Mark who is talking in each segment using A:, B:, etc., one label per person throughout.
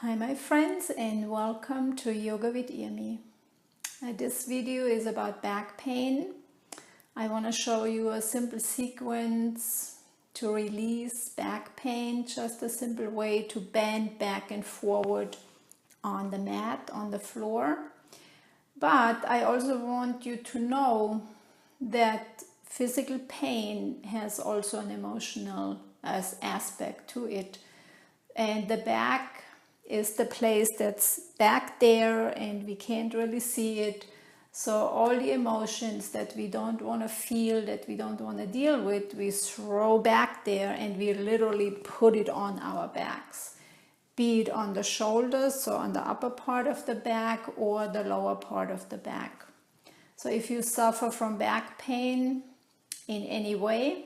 A: Hi my friends, and welcome to Yoga with Irmi. This video is about back pain. I want to show you a simple sequence to release back pain, just a simple way to bend back and forward on the mat, on the floor. But I also want you to know that physical pain has also an emotional aspect to it. And the back is the place that's back there and we can't really see it. So all the emotions that we don't want to feel, that we don't want to deal with, we throw back there and we literally put it on our backs. Be it on the shoulders, so on the upper part of the back, or the lower part of the back. So if you suffer from back pain in any way,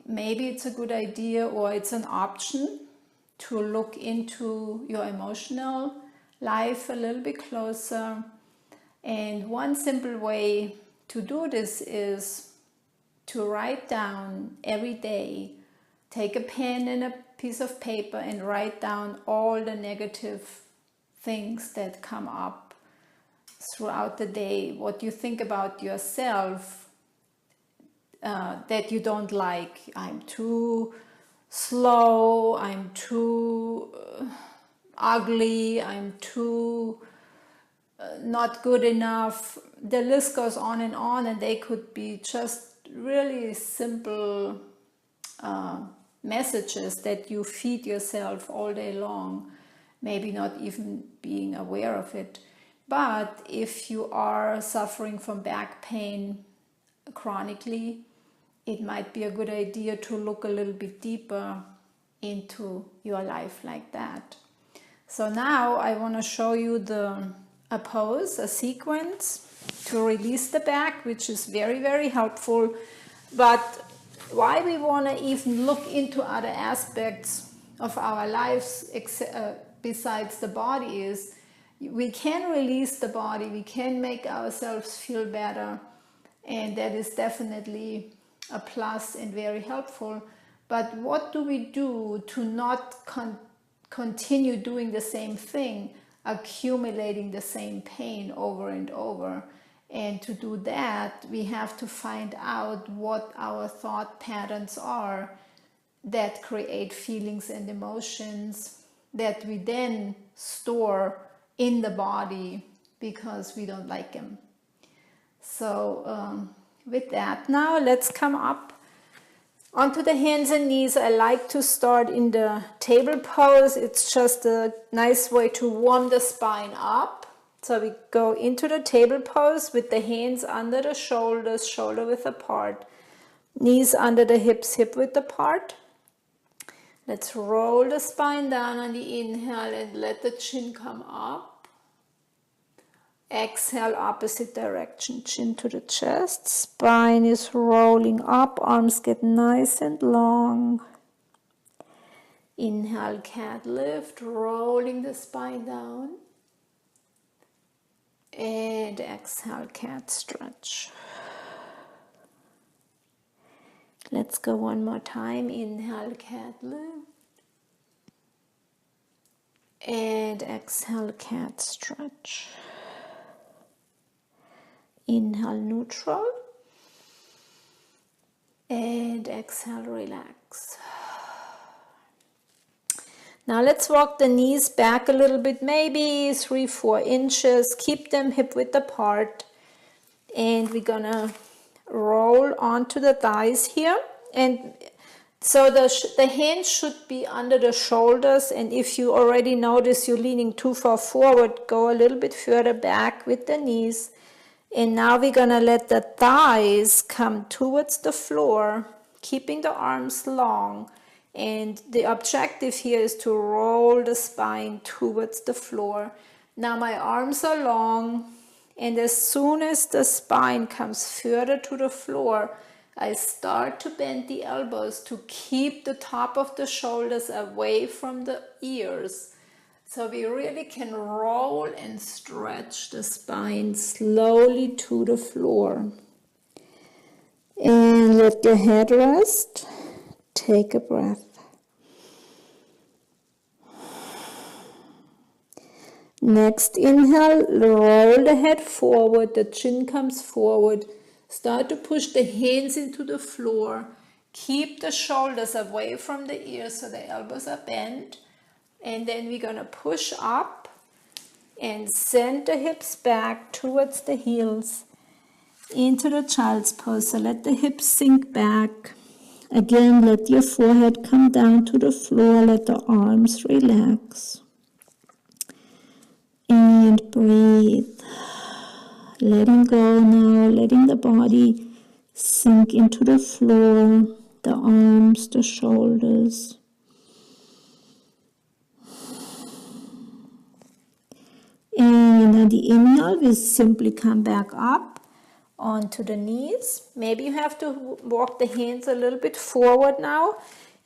A: maybe it's a good idea, or it's an option, to look into your emotional life a little bit closer. And one simple way to do this is to write down every day. Take a pen and a piece of paper and write down all the negative things that come up throughout the day, what you think about yourself that you don't like. I'm too slow, I'm too ugly, I'm too not good enough. The list goes on, and they could be just really simple messages that you feed yourself all day long, maybe not even being aware of it. But if you are suffering from back pain chronically, it might be a good idea to look a little bit deeper into your life like that. So now I want to show you a pose, a sequence to release the back, which is very, very helpful. But why we want to even look into other aspects of our lives besides the body is we can release the body, we can make ourselves feel better, and that is definitely a plus and very helpful. But what do we do to not continue doing the same thing, accumulating the same pain over and over? And to do that, we have to find out what our thought patterns are that create feelings and emotions that we then store in the body because we don't like them. So with that, now let's come up onto the hands and knees. I like to start in the table pose. It's just a nice way to warm the spine up. So we go into the table pose with the hands under the shoulders, shoulder width apart, knees under the hips, hip width apart. Let's roll the spine down on the inhale and let the chin come up. Exhale, opposite direction, chin to the chest, spine is rolling up, arms get nice and long. Inhale, cat lift, rolling the spine down. And exhale, cat stretch. Let's go one more time. Inhale, cat lift. And exhale, cat stretch. Inhale, neutral. And exhale, relax. Now let's walk the knees back a little bit, maybe 3-4 inches. Keep them hip width apart. And we're gonna roll onto the thighs here. And so the hands should be under the shoulders. And if you already notice you're leaning too far forward, go a little bit further back with the knees. And now we're gonna let the thighs come towards the floor, keeping the arms long. And the objective here is to roll the spine towards the floor. Now my arms are long, and as soon as the spine comes further to the floor, I start to bend the elbows to keep the top of the shoulders away from the ears. So we really can roll and stretch the spine slowly to the floor. And let your head rest. Take a breath. Next inhale, roll the head forward, the chin comes forward. Start to push the hands into the floor. Keep the shoulders away from the ears so the elbows are bent. And then we're going to push up and send the hips back towards the heels into the child's pose. So let the hips sink back. Again, let your forehead come down to the floor. Let the arms relax. And breathe. Letting go now, letting the body sink into the floor, the arms, the shoulders. And on the inhale, we simply come back up onto the knees. Maybe you have to walk the hands a little bit forward now.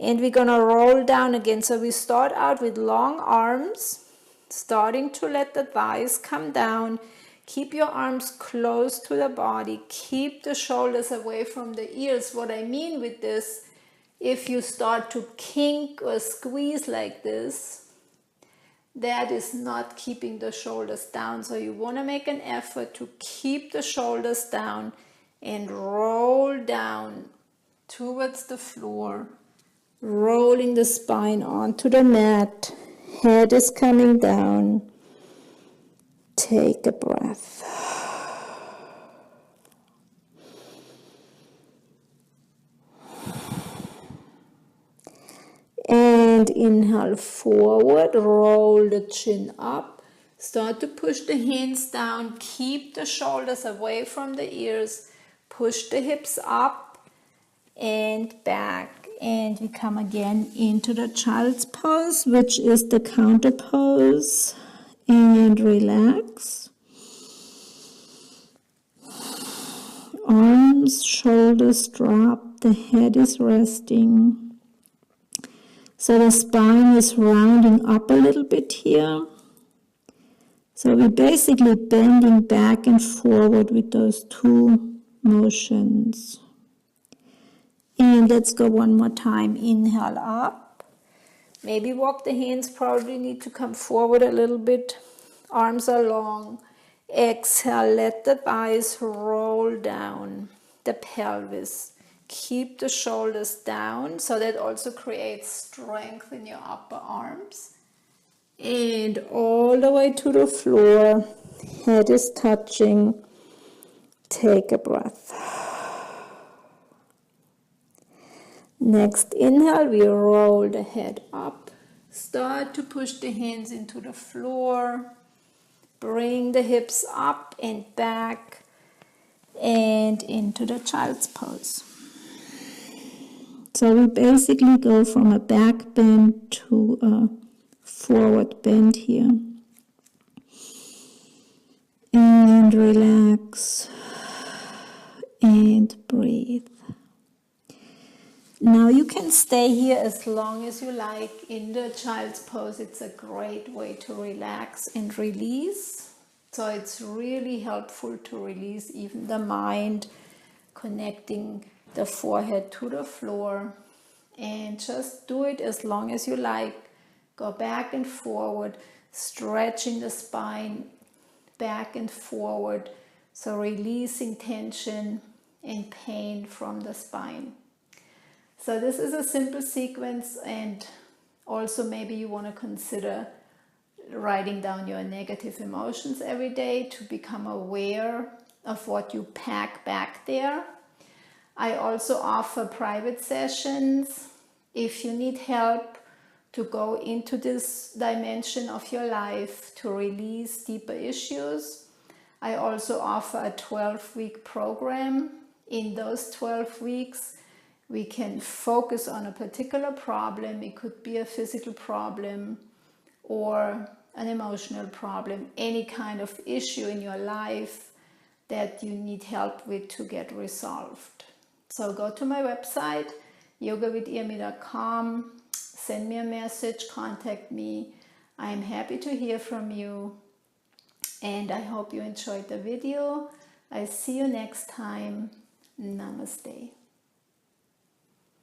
A: And we're going to roll down again. So we start out with long arms, starting to let the thighs come down. Keep your arms close to the body. Keep the shoulders away from the ears. What I mean with this, if you start to kink or squeeze like this, that is not keeping the shoulders down. So you want to make an effort to keep the shoulders down and roll down towards the floor, rolling the spine onto the mat. Head is coming down. Take a breath. And inhale forward, roll the chin up. Start to push the hands down. Keep the shoulders away from the ears. Push the hips up and back. And we come again into the child's pose, which is the counter pose. And relax. Arms, shoulders drop, the head is resting. So the spine is rounding up a little bit here. So we're basically bending back and forward with those two motions. And let's go one more time. Inhale up. Maybe walk the hands, probably need to come forward a little bit. Arms are long. Exhale, let the thighs roll down the pelvis. Keep the shoulders down, so that also creates strength in your upper arms. And all the way to the floor, head is touching. Take a breath. Next inhale, we roll the head up. Start to push the hands into the floor. Bring the hips up and back and into the child's pose. So we basically go from a back bend to a forward bend here. And relax and breathe. Now you can stay here as long as you like in the child's pose. It's a great way to relax and release. So it's really helpful to release even the mind, connecting the forehead to the floor. And just do it as long as you like. Go back and forward, stretching the spine back and forward. So releasing tension and pain from the spine. So this is a simple sequence, and also maybe you want to consider writing down your negative emotions every day to become aware of what you pack back there. I also offer private sessions if you need help to go into this dimension of your life to release deeper issues. I also offer a 12-week program. In those 12 weeks, we can focus on a particular problem. It could be a physical problem or an emotional problem, any kind of issue in your life that you need help with to get resolved. So go to my website, yoga.with.irmi.com, send me a message, contact me. I'm happy to hear from you, and I hope you enjoyed the video. I see you next time. Namaste.